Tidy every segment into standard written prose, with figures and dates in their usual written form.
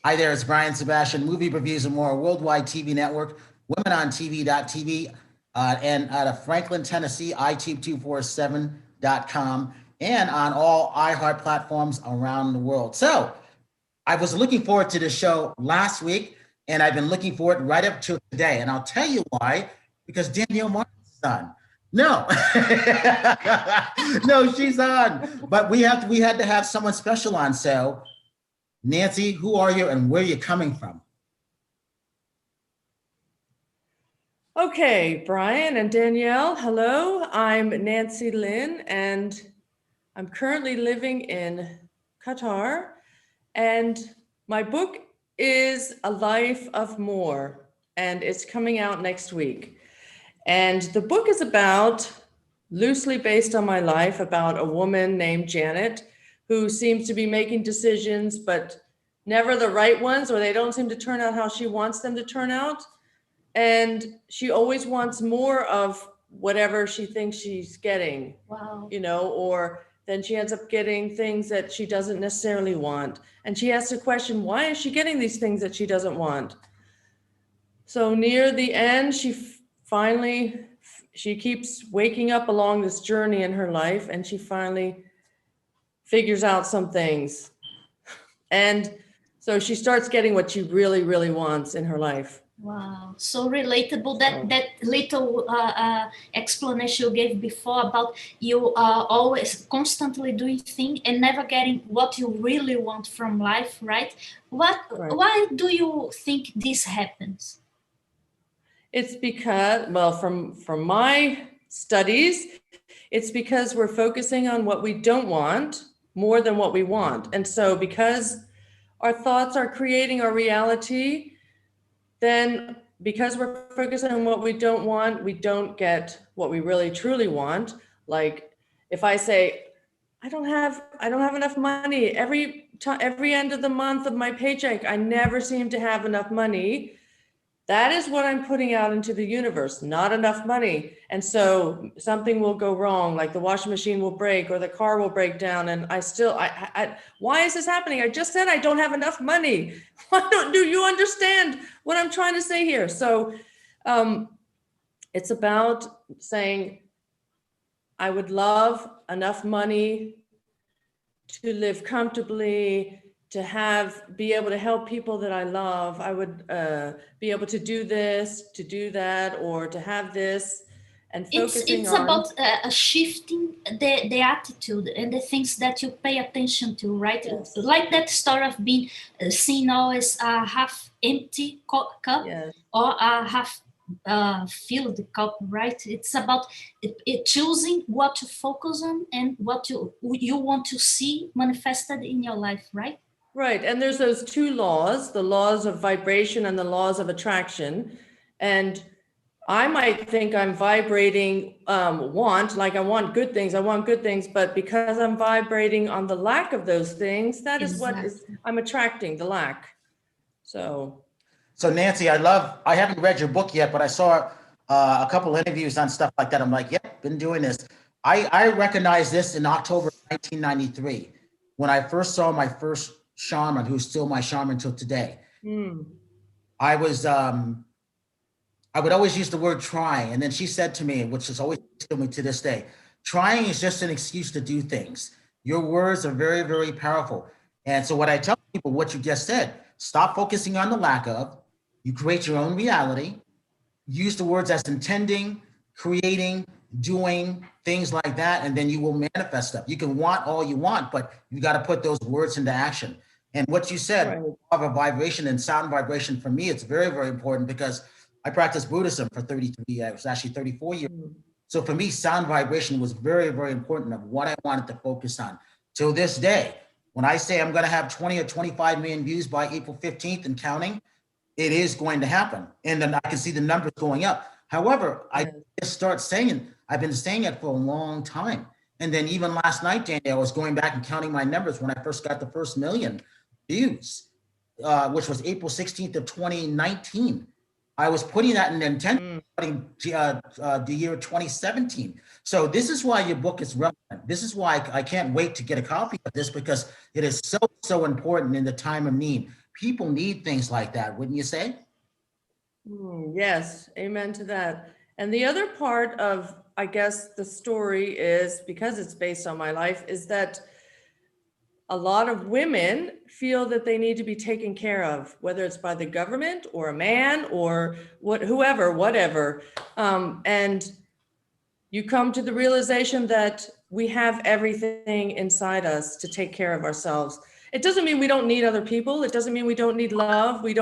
Hi there, it's Brian Sebastian, Movie Reviews and More, Worldwide TV Network, WomenOnTV.tv, and out of Franklin, Tennessee, iTube247.com, and on all iHeart platforms around the world. So I was looking forward to the show last week, and I've been looking forward right up to today. And I'll tell you why, because Danielle Martin's on. No, no, she's on. But we had to have someone special on. So Nancy, who are you and where are you coming from? Okay, Brian and Danielle, hello. I'm Nancy Lynn, and I'm currently living in Qatar. And my book is A Life of More, and it's coming out next week. And the book is about, loosely based on my life, about a woman named Janet who seems to be making decisions, but never the right ones, or they don't seem to turn out how she wants them to turn out. And she always wants more of whatever she thinks she's getting. Wow. Or then she ends up getting things that she doesn't necessarily want. And she asks the question, why is she getting these things that she doesn't want? So near the end, she keeps waking up along this journey in her life, and she finally figures out some things. And so she starts getting what she really, really wants in her life. Wow, so relatable. That little explanation you gave before about you always constantly doing things and never getting what you really want from life, right? Why do you think this happens? It's because, well, from my studies, it's because we're focusing on what we don't want more than what we want. And so because our thoughts are creating our reality, then because we're focusing on what we don't want, we don't get what we really truly want. Like if I say, I don't have enough money, every end of the month of my paycheck, I never seem to have enough money. That is what I'm putting out into the universe, not enough money. And so something will go wrong, like the washing machine will break or the car will break down. And why is this happening? I just said I don't have enough money. Do you understand what I'm trying to say here? So it's about saying, I would love enough money to live comfortably, to be able to help people that I love. I would be able to do this, to do that, or to have this, and focusing it's about shifting the attitude and the things that you pay attention to, right? Yes. Like that story of being seen always a half empty cup, yes, or a half filled cup, right? It's about choosing what to focus on and what you want to see manifested in your life, right? Right. And there's those two laws, the laws of vibration and the laws of attraction. And I might think I'm vibrating like I want good things, but because I'm vibrating on the lack of those things, that is what I'm attracting, the lack. So Nancy, I haven't read your book yet, but I saw a couple interviews on stuff like that. I'm like, yep, been doing this. I recognized this in October 1993 when I first saw my first shaman, who's still my shaman till today. I would always use the word trying. And then she said to me, which is always to me to this day, trying is just an excuse to do things. Your words are very, very powerful. And so what I tell people, what you just said, stop focusing on the lack of, you create your own reality, use the words as intending, creating, doing, things like that, and then you will manifest stuff. You can want all you want, but you got to put those words into action. And what you said, right. Of a vibration and sound vibration, for me, it's very, very important because I practiced Buddhism for 33 years, actually 34 years. So for me, sound vibration was very, very important of what I wanted to focus on. Till this day, when I say I'm going to have 20 or 25 million views by April 15th and counting, it is going to happen. And then I can see the numbers going up. However, I just start saying, I've been saying it for a long time. And then even last night, Danielle, I was going back and counting my numbers when I first got the first million views, which was April 16th of 2019. I was putting that in intent the year 2017. So this is why your book is relevant. This is why I can't wait to get a copy of this, because it is so, so important in the time of need. people need things like that, wouldn't you say? Yes, amen to that. And the other part of, I guess, the story is, because it's based on my life, is that a lot of women feel that they need to be taken care of, whether it's by the government or a man or whatever. And you come to the realization that we have everything inside us to take care of ourselves. It doesn't mean we don't need other people. It doesn't mean we don't need love. We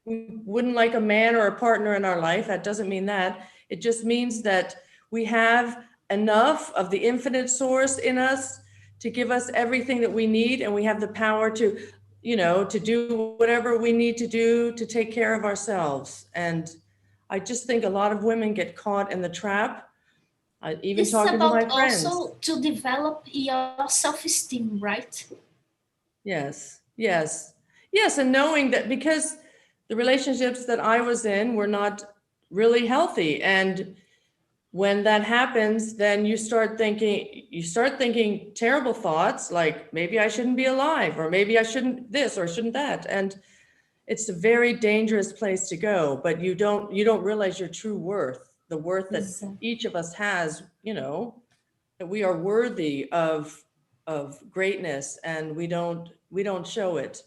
wouldn't like a man or a partner in our life. That doesn't mean that. It just means that we have enough of the infinite source in us to give us everything that we need. And we have the power to, to do whatever we need to do to take care of ourselves. And I just think a lot of women get caught in the trap. Even It's talking to about my friends. also to develop your self-esteem, right? Yes. And knowing that, because the relationships that I was in were not really healthy. And when that happens, then you start thinking terrible thoughts, like maybe I shouldn't be alive, or maybe I shouldn't this or shouldn't that. And it's a very dangerous place to go, but you don't realize your true worth, the worth that each of us has, that we are worthy of greatness, and we don't show it.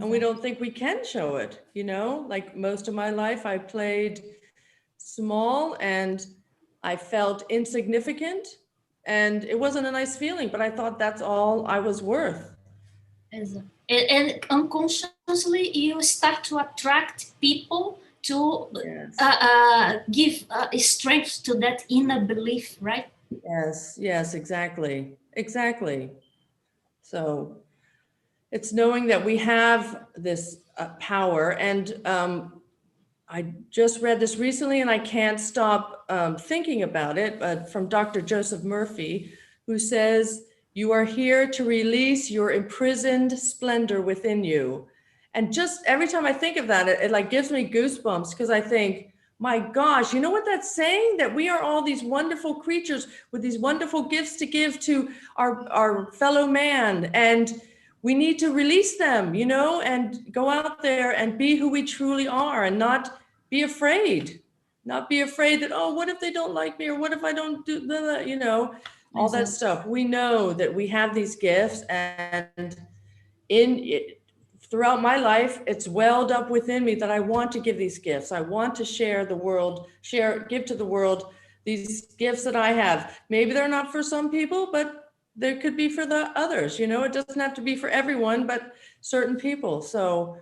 And we don't think we can show it, like most of my life I played small and I felt insignificant, and it wasn't a nice feeling, but I thought that's all I was worth. And unconsciously you start to attract people to give strength to that inner belief, right? Yes, exactly. So it's knowing that we have this power. And I just read this recently, and I can't stop thinking about it, but from Dr. Joseph Murphy, who says, "You are here to release your imprisoned splendor within you." And just every time I think of that, it like gives me goosebumps, because I think, my gosh, you know what that's saying? That we are all these wonderful creatures with these wonderful gifts to give to our fellow man. And we need to release them, and go out there and be who we truly are, and not be afraid that, oh, what if they don't like me? Or what if I don't do that, all that stuff. We know that we have these gifts, and throughout my life, it's welled up within me that I want to give these gifts. I want to give to the world these gifts that I have. Maybe they're not for some people, but there could be for the others, it doesn't have to be for everyone, but certain people. So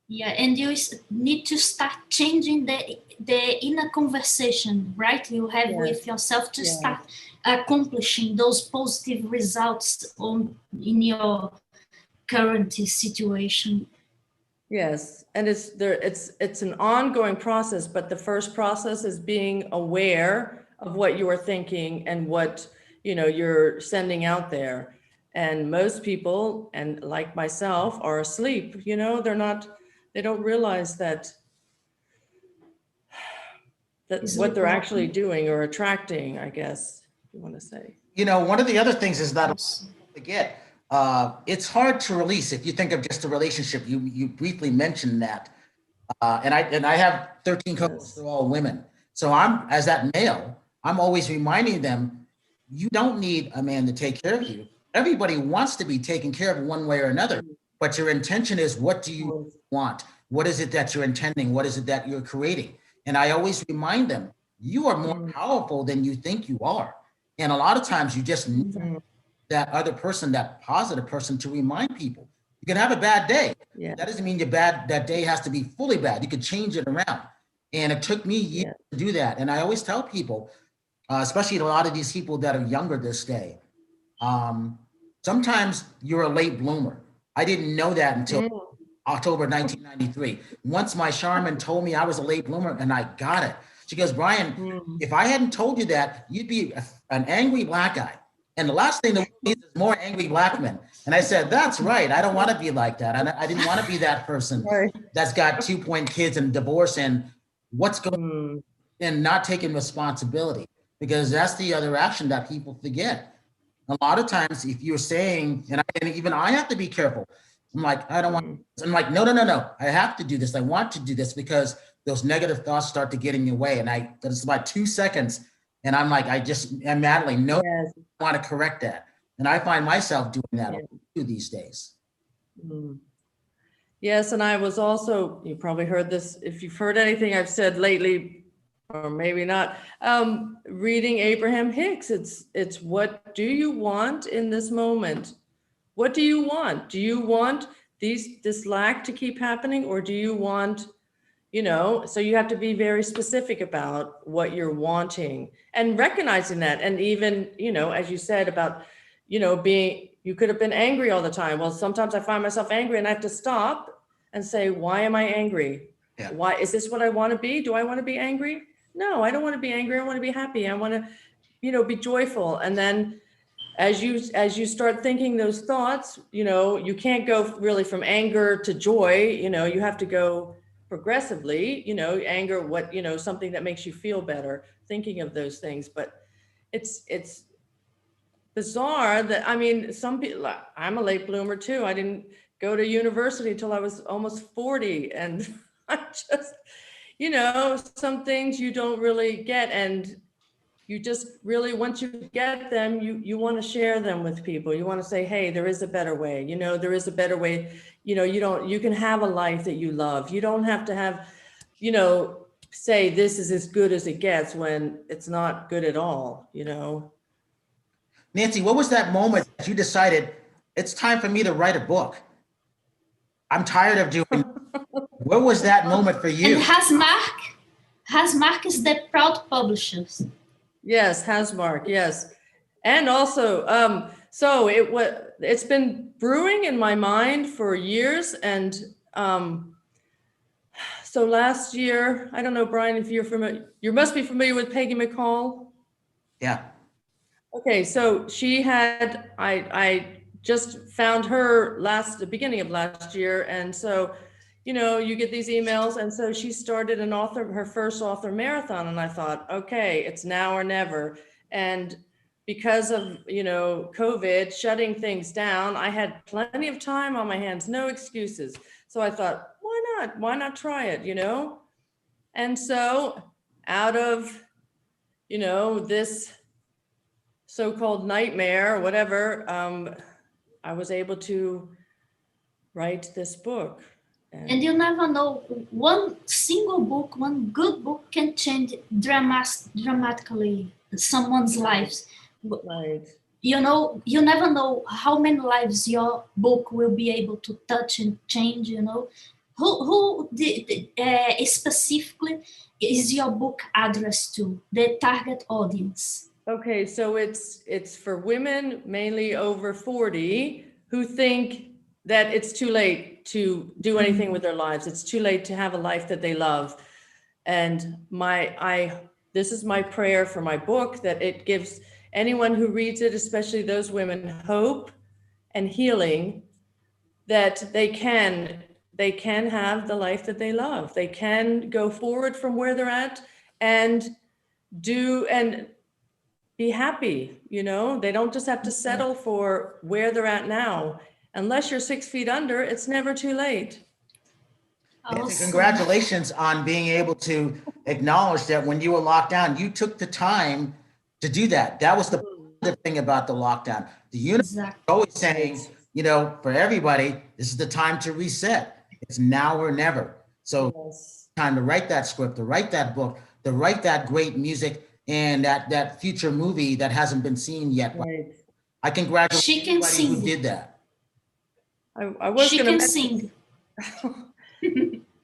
and you need to start changing the inner conversation, right? You have with yourself to start accomplishing those positive results in your current situation. Yes, and it's an ongoing process, but the first process is being aware of what you are thinking and what you're sending out there. And most people, and like myself, are asleep. They don't realize that what they're actually doing or attracting, I guess you want to say. One of the other things is that forget, it's hard to release. If you think of just a relationship, you briefly mentioned that, and I have 13 couples, they're all women. So as that male, I'm always reminding them, you don't need a man to take care of you. Everybody wants to be taken care of one way or another, but your intention is, what do you want? What is it that you're intending? What is it that you're creating? And I always remind them, you are more powerful than you think you are. And a lot of times you just need that other person, that positive person, to remind people. You can have a bad day. That doesn't mean that day has to be fully bad. You could change it around. And it took me years to do that. And I always tell people, especially a lot of these people that are younger this day, sometimes you're a late bloomer. I didn't know that until October 1993. Once my shaman told me I was a late bloomer, and I got it. She goes, "Brian, if I hadn't told you that, you'd be an angry black guy. And the last thing that we need is more angry black men." And I said, "That's right. I don't want to be like that. I didn't want to be that person that's got 2-point kids and divorce and what's going on and not taking responsibility." Because that's the other action that people forget. A lot of times, if you're saying, and even I have to be careful, I'm like, I don't want, I'm like, no, no, no, no. I have to do this. I want to do this because those negative thoughts start to get in your way. And it's about 2 seconds. And I'm like, I'm Madeline, no, Yes. I want to correct that. And I find myself doing that Yeah. these days. Mm. Yes, and I was also, you probably heard this, if you've heard anything I've said lately, or maybe not, reading Abraham Hicks. It's what do you want in this moment? What do you want? Do you want this lack to keep happening, or do you want, so you have to be very specific about what you're wanting and recognizing that. And even, as you said about, you could have been angry all the time. Well, sometimes I find myself angry and I have to stop and say, why am I angry? Yeah. Why is this what I want to be? Do I want to be angry? No, I don't want to be angry. I want to be happy. I want to, be joyful. And then as you start thinking those thoughts, you can't go really from anger to joy. You have to go progressively, anger, something that makes you feel better, thinking of those things. But it's bizarre that, some people, I'm a late bloomer too. I didn't go to university until I was almost 40. And I just, some things you don't really get. And you just really, once you get them, you want to share them with people. You want to say, hey, there is a better way. There is a better way. You can have a life that you love. You don't have to have, say this is as good as it gets when it's not good at all, Nancy, what was that moment that you decided it's time for me to write a book? I'm tired of doing. What was that moment for you? And Hasmark is the proud publishers. Yes, Hasmark, yes. And also, so it's been brewing in my mind for years. And so last year, I don't know, Brian, if you're familiar, you must be familiar with Peggy McCall. Yeah. Okay, so she had, I just found her the beginning of last year. And so, you get these emails. And so she started her first author marathon. And I thought, okay, it's now or never. And because of, COVID shutting things down, I had plenty of time on my hands, no excuses. So I thought, why not try it, And so out of, this so-called nightmare or whatever, I was able to write this book. And you never know, one single book, one good book can change dramatically someone's lives. Right. You never know how many lives your book will be able to touch and change, Who specifically is your book addressed to, the target audience? Okay, so it's for women mainly over 40 who think that it's too late to do anything with their lives. It's too late to have a life that they love. And this is my prayer for my book, that it gives anyone who reads it, especially those women, hope and healing, that they can have the life that they love. They can go forward from where they're at and be happy, they don't just have to settle for where they're at now. Unless you're 6 feet under, it's never too late. Nancy, congratulations on being able to acknowledge that when you were locked down, you took the time to do that. That was the thing about the lockdown. The universe is always saying, for everybody, this is the time to reset. It's now or never. So time to write that script, to write that book, to write that great music and that future movie that hasn't been seen yet. Right. I congratulate anybody who did that. She can sing.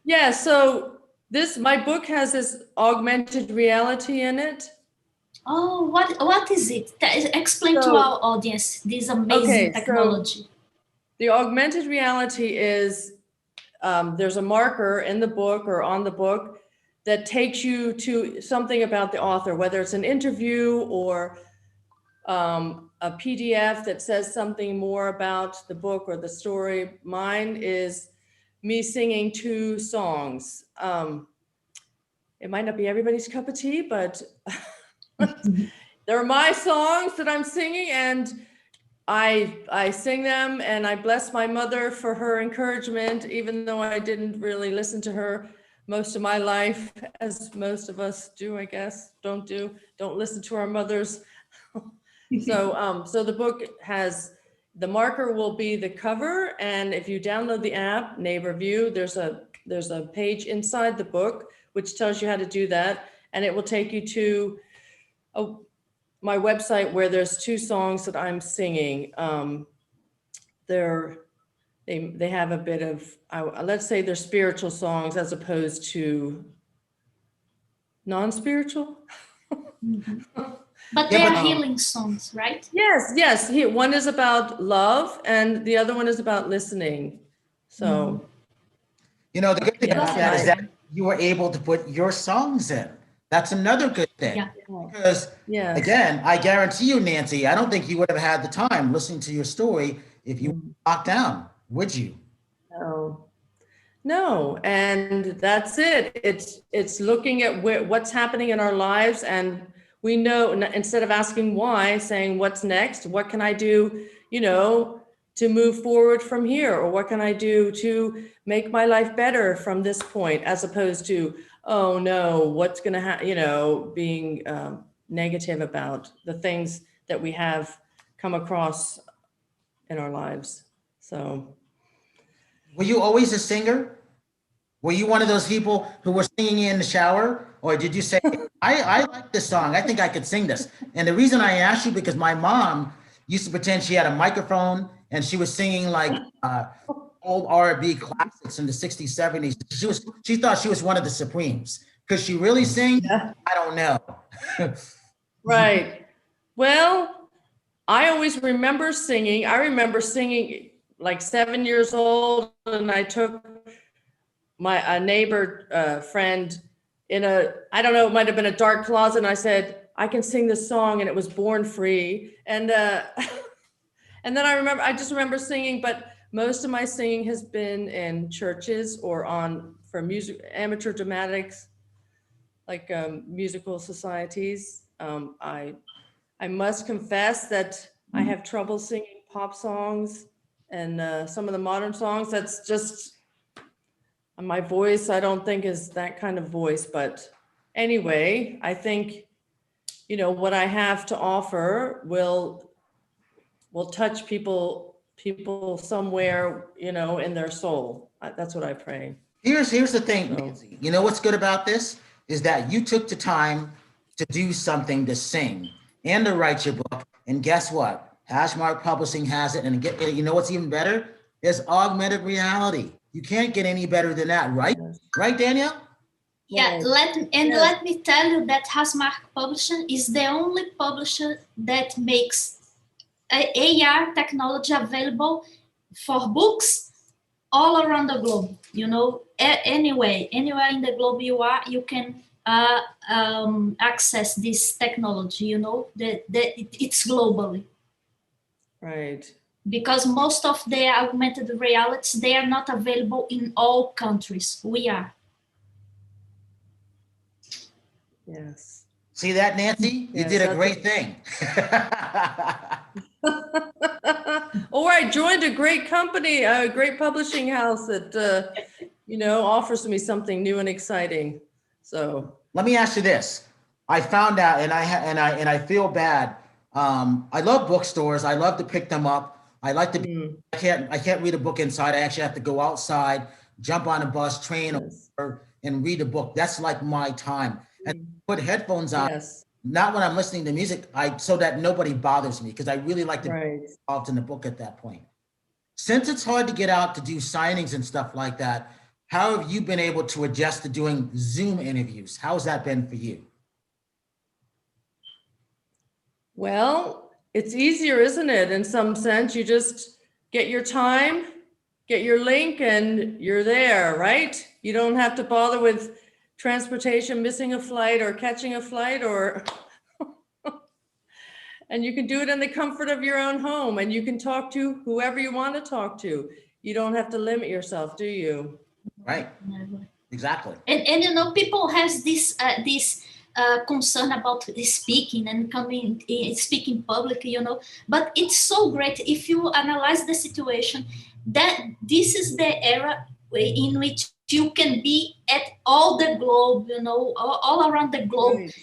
Yeah, so my book has this augmented reality in it. Oh, what is it? Explain to our audience this amazing technology. So the augmented reality is, there's a marker in the book or on the book that takes you to something about the author, whether it's an interview or a PDF that says something more about the book or the story. Mine is me singing 2 songs. It might not be everybody's cup of tea, but they're my songs that I'm singing. And I sing them, and I bless my mother for her encouragement, even though I didn't really listen to her most of my life, as most of us do, I guess, don't listen to our mothers. So the book has, the marker will be the cover, and if you download the app, Neighbor View, there's a page inside the book which tells you how to do that, and it will take you to my website where there's 2 songs that I'm singing. They have a bit of, let's say they're spiritual songs as opposed to non-spiritual. But they are healing songs, right? Yes. One is about love and the other one is about listening. So. The good thing about that is that you were able to put your songs in. That's another good thing. Yeah. Because again, I guarantee you, Nancy, I don't think you would have had the time listening to your story if you were locked down, would you? No, and that's it. It's looking at what's happening in our lives, and we know, instead of asking why, saying what's next, what can I do, to move forward from here, or what can I do to make my life better from this point, as opposed to, oh no, what's going to happen, being negative about the things that we have come across in our lives. So. Were you always a singer? Were you one of those people who were singing in the shower? Or did you say, I like this song, I think I could sing this? And the reason I asked you, because my mom used to pretend she had a microphone and she was singing like old R&B classics in the 60s, 70s. She thought she was one of the Supremes. Could she really sing? Yeah. I don't know. Right. Well, I always remember singing. I remember singing like 7 years old, and I took a neighbor friend in I don't know, it might have been a dark closet, and I said, I can sing this song, and it was Born Free. And and then I just remember singing, but most of my singing has been in churches or for music, amateur dramatics, like musical societies. I must confess that I have trouble singing pop songs and some of the modern songs. That's just my voice. I don't think is that kind of voice, but anyway, I think, what I have to offer will touch people somewhere, in their soul. That's what I pray. Here's the thing, Nancy. You know what's good about this is that you took the time to do something, to sing and to write your book. And guess what? Hasmark Publishing has it. And you know what's even better? Is augmented reality. You can't get any better than that, right? Yes. Right, Danielle? Yeah, let me tell you that Hasmark Publishing is the only publisher that makes AR technology available for books all around the globe. Anywhere in the globe you are, you can access this technology. It's globally. Right. Because most of the augmented realities, they are not available in all countries. We are. Yes. See that, Nancy? You did a great thing. Or I joined a great company, a great publishing house that, offers me something new and exciting. So let me ask you this. I found out, and I feel bad. I love bookstores. I love to pick them up. I like to. I can't read a book inside. I actually have to go outside, jump on a bus, train, and read a book. That's like my time. And put headphones on. Yes. Not when I'm listening to music. So that nobody bothers me, because I really like to be involved in the book at that point. Since it's hard to get out to do signings and stuff like that, how have you been able to adjust to doing Zoom interviews? How's that been for you? Well, it's easier, isn't it? In some sense, you just get your time, get your link, and you're there, right? You don't have to bother with transportation, missing a flight or catching a flight, and you can do it in the comfort of your own home, and you can talk to whoever you want to talk to. You don't have to limit yourself, do you? Right. Exactly. And people has this concerned about speaking and speaking public, but it's so great if you analyze the situation that this is the era in which you can be at all the globe, all around the globe. Right.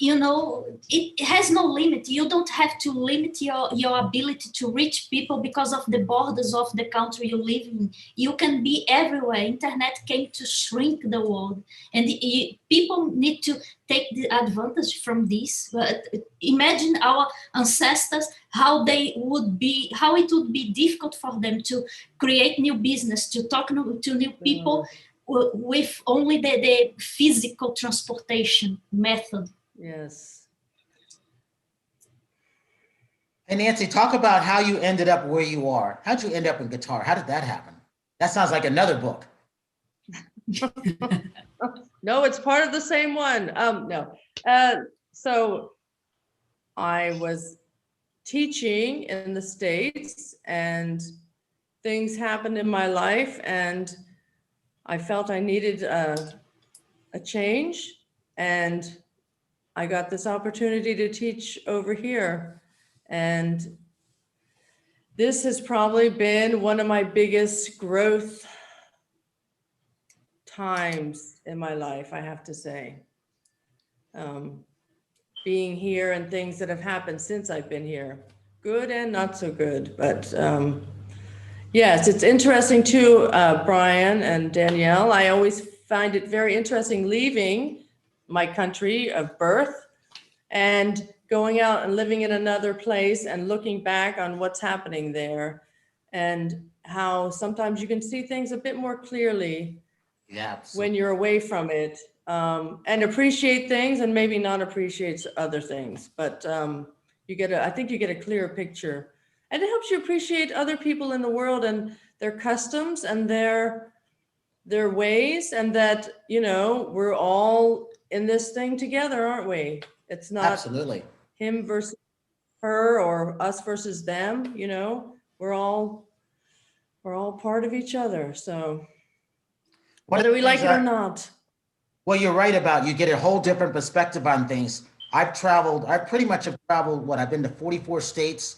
It has no limit. You don't have to limit your ability to reach people because of the borders of the country you live in. You can be everywhere. Internet came to shrink the world, and people need to take the advantage from this. But imagine our ancestors, how it would be difficult for them to create new business, to talk to new people with only the physical transportation method. Yes. Hey, Nancy, talk about how you ended up where you are. How'd you end up in guitar? How did that happen? That sounds like another book. No, it's part of the same one. No. So I was teaching in the States and things happened in my life and I felt I needed a change, and I got this opportunity to teach over here. And this has probably been one of my biggest growth times in my life, I have to say. Being here and things that have happened since I've been here, good and not so good. But yes, it's interesting too, Brian and Danielle. I always find it very interesting leaving my country of birth and going out and living in another place and looking back on what's happening there and how sometimes you can see things a bit more clearly when you're away from it, and appreciate things and maybe not appreciate other things. But I think you get a clearer picture, and it helps you appreciate other people in the world and their customs and their ways, and that, we're all in this thing together, aren't we? It's not Absolutely him versus her or us versus them, we're all part of each other. So whether we like it or not. Well, you're right about, you get a whole different perspective on things. I pretty much have traveled, I've been to 44 states,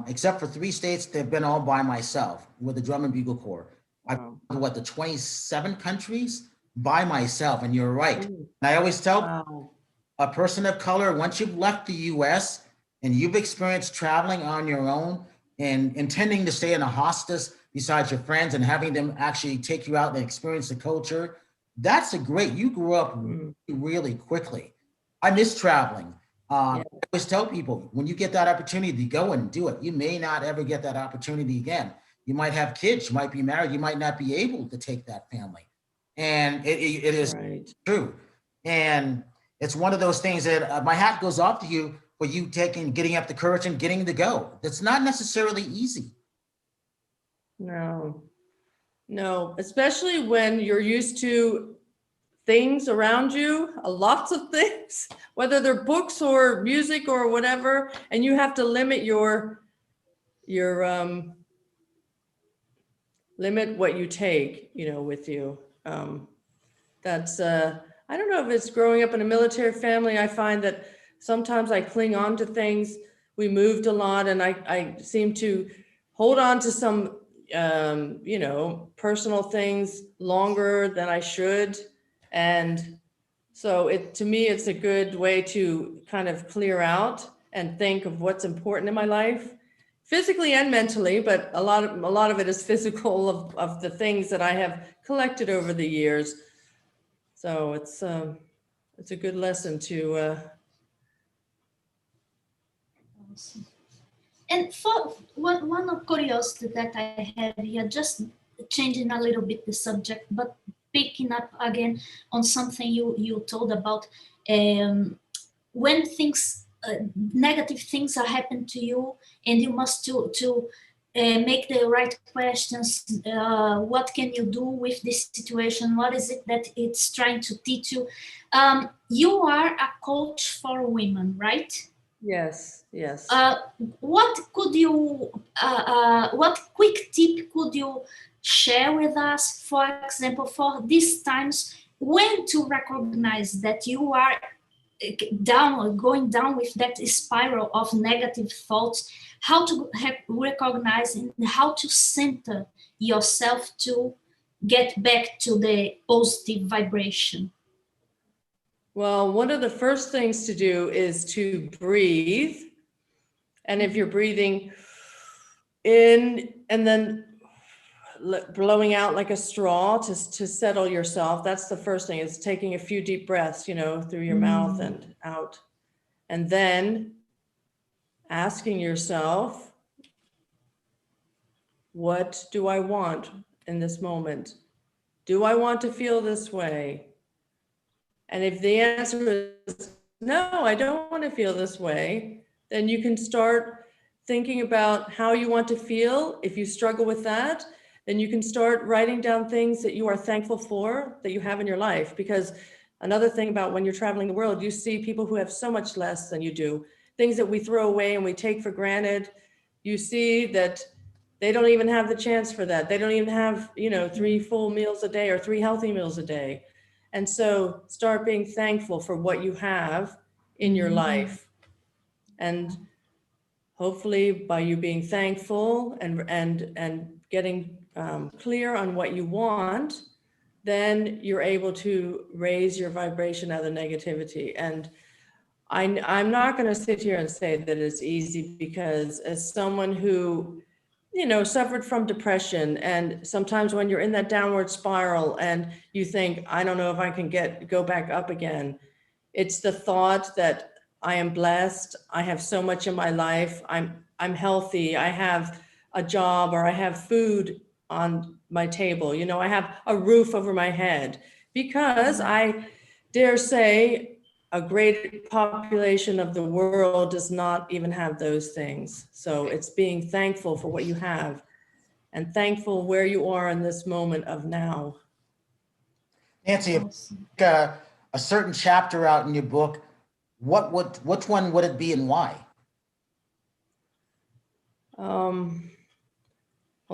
except for 3 states, they've been all by myself with the Drum and Bugle Corps. I've been to 27 countries by myself, and you're right. And I always tell a person of color, once you've left the US and you've experienced traveling on your own and intending to stay in a hostel besides your friends and having them actually take you out and experience the culture, you grew up really quickly. I miss traveling. I always tell people, when you get that opportunity, go and do it. You may not ever get that opportunity again. You might have kids, you might be married, you might not be able to take that family. And it is true. And it's one of those things that my hat goes off to you for you getting up the courage and getting to go. That's not necessarily easy. No, especially when you're used to things around you, lots of things, whether they're books or music or whatever, and you have to limit limit what you take, with you. That's I don't know if it's growing up in a military family. I find that sometimes I cling on to things. We moved a lot, and I seem to hold on to some personal things longer than I should. And so to me, it's a good way to kind of clear out and think of what's important in my life, physically and mentally, but a lot of it is physical of the things that I have collected over the years. So it's a good lesson to. Awesome. And for one of curiosity that I have here, just changing a little bit the subject, but picking up again on something you told about when things, negative things are happening to you, and you must to make the right questions. What can you do with this situation? What is it that it's trying to teach you? You are a coach for women, right? Yes. What could you, what quick tip could you share with us, for example, for these times, when to recognize that you are going down with that spiral of negative thoughts, how to recognize and how to center yourself to get back to the positive vibration? Well, one of the first things to do is to breathe. And if you're breathing in and then blowing out like a straw to settle yourself, that's the first thing, is taking a few deep breaths, you know, through your mouth and out. And then asking yourself, what do I want in this moment? Do I want to feel this way? And if the answer is no, I don't want to feel this way, then you can start thinking about how you want to feel. If you struggle with that, then you can start writing down things that you are thankful for that you have in your life. Because another thing about when you're traveling the world, you see people who have so much less than you do, things that we throw away and we take for granted. You see that they don't even have the chance for that. They don't even have, you know, 3 full meals a day or 3 healthy meals a day. And so start being thankful for what you have in your life. And hopefully by you being thankful and getting clear on what you want, then you're able to raise your vibration out of negativity. And I'm not going to sit here and say that it's easy, because as someone who, you know, suffered from depression, and sometimes when you're in that downward spiral and you think, I don't know if I can go back up again, it's the thought that I am blessed, I have so much in my life, I'm healthy, I have a job, or I have food on my table, you know, I have a roof over my head, because I dare say a great population of the world does not even have those things. So it's being thankful for what you have and thankful where you are in this moment of now. Nancy, a certain chapter out in your book, which one would it be and why? Well,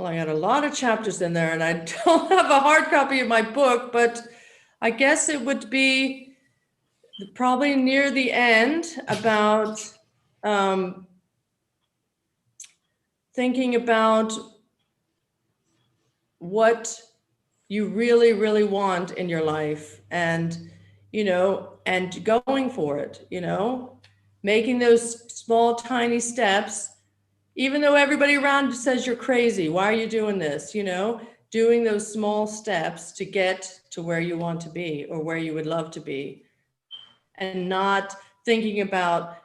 I got a lot of chapters in there, and I don't have a hard copy of my book, but I guess it would be probably near the end, about thinking about what you really, really want in your life, and, you know, and going for it, you know, making those small, tiny steps, even though everybody around says you're crazy. Why are you doing this? You know, doing those small steps to get to where you want to be or where you would love to be, and not thinking about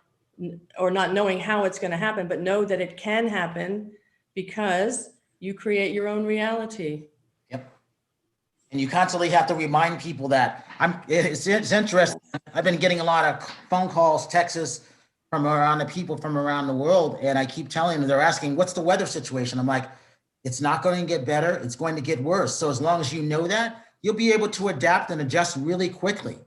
or not knowing how it's going to happen, but know that it can happen because you create your own reality. Yep. And you constantly have to remind people that it's interesting. I've been getting a lot of phone calls, texts from around the people from around the world. And I keep telling them, they're asking, what's the weather situation? I'm like, it's not going to get better. It's going to get worse. So as long as you know that, you'll be able to adapt and adjust really quickly.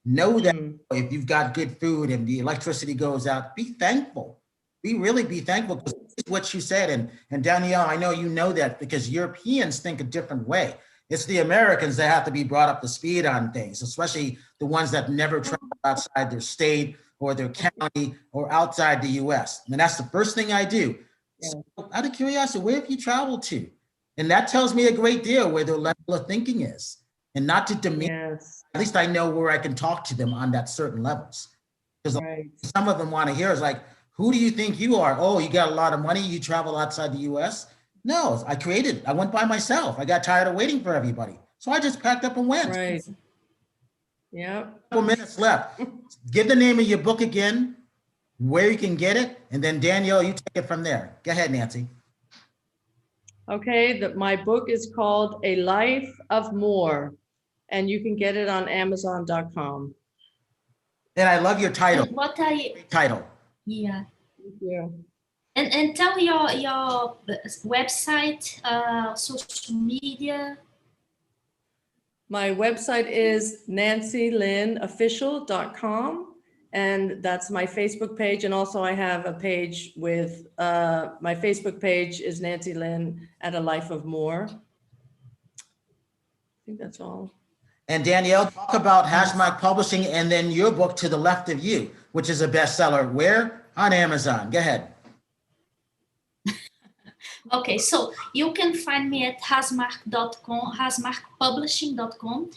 Know that if you've got good food and the electricity goes out, be thankful. Really be thankful, because it's what you said. And Danielle, I know you know that, because Europeans think a different way. It's the Americans that have to be brought up to speed on things, especially the ones that never travel outside their state or their county or outside the US. And that's the first thing I do. Yeah. So out of curiosity, where have you traveled to? And that tells me a great deal where their level of thinking is, and not to demean. Yes. At least I know where I can talk to them on that certain levels. Because some of them want to hear is like, who do you think you are? Oh, you got a lot of money, you travel outside the US? No, I went by myself. I got tired of waiting for everybody. So I just packed up and went. Right. Yeah. Couple minutes left. Give the name of your book again, where you can get it, and then Danielle, you take it from there. Go ahead, Nancy. Okay, my book is called A Life of More, and you can get it on Amazon.com. And I love your title. And what are you? Title. Yeah. Thank you. And tell your website, social media. My website is nancylynnofficial.com, and that's my Facebook page. And also I have a page with, my Facebook page is Nancy Lynn at A Life of More. I think that's all. And Danielle, talk about Hasmark Publishing and then your book To the Left of You, which is a bestseller. Where? On Amazon. Go ahead. Okay, so you can find me at hasmark.com, hasmarkpublishing.com.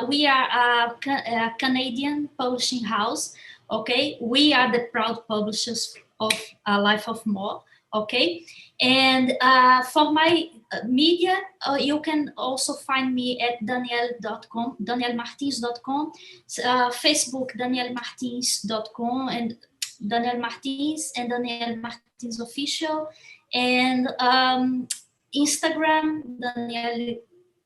We are a Canadian publishing house. Okay, we are the proud publishers of A Life of More. Okay, and for my media, you can also find me at danielle.com, daniellemartins.com, Facebook daniellemartins.com, and Danielle Martins and Danielle Martins Official, and Instagram Danielle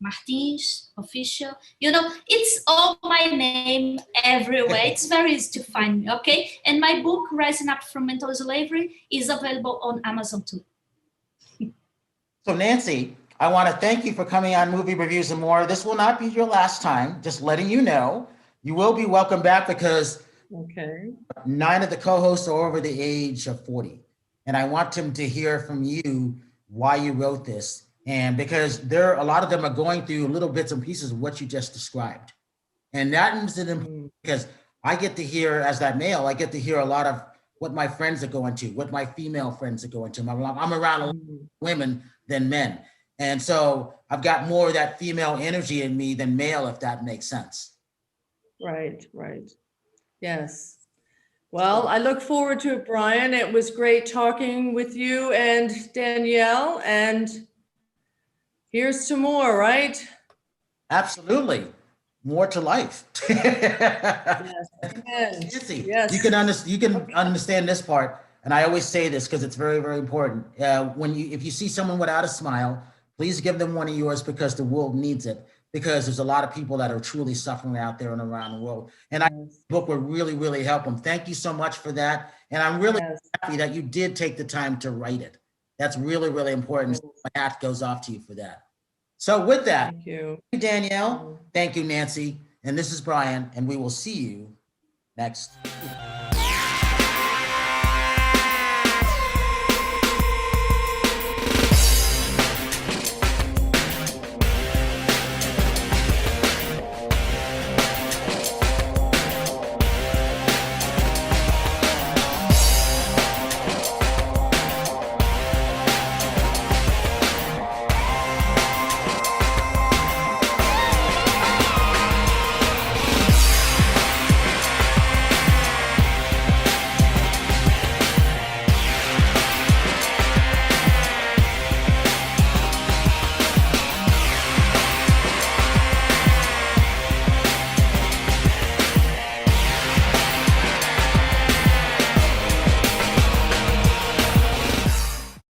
Martins Official. You know, it's all my name everywhere. It's very easy to find me, okay? And my book, Rising Up from Mental Slavery, is available on Amazon too. So Nancy, I want to thank you for coming on Movie Reviews and More. This will not be your last time, just letting you know. You will be welcome back because 9 of the co-hosts are over the age of 40. And I want them to hear from you why you wrote this. And because a lot of them are going through little bits and pieces of what you just described. And that is important because I get to hear, as that male, I get to hear a lot of what my friends are going to, what my female friends are going to. I'm around women than men. And so I've got more of that female energy in me than male, if that makes sense. Right. Yes. Well, I look forward to it, Brian. It was great talking with you and Danielle, and here's to more, right? Absolutely. More to life. Yes. Nancy, Yes. you can understand this part, and I always say this because it's very, very important. If you see someone without a smile, please give them one of yours because the world needs it. Because there's a lot of people that are truly suffering out there and around the world. And I think the book will really, really help them. Thank you so much for that. And I'm really happy that you did take the time to write it. That's really, really important. So my hat goes off to you for that. So with that, Thank you, Danielle. Thank you, Nancy. And this is Brian, and we will see you next week.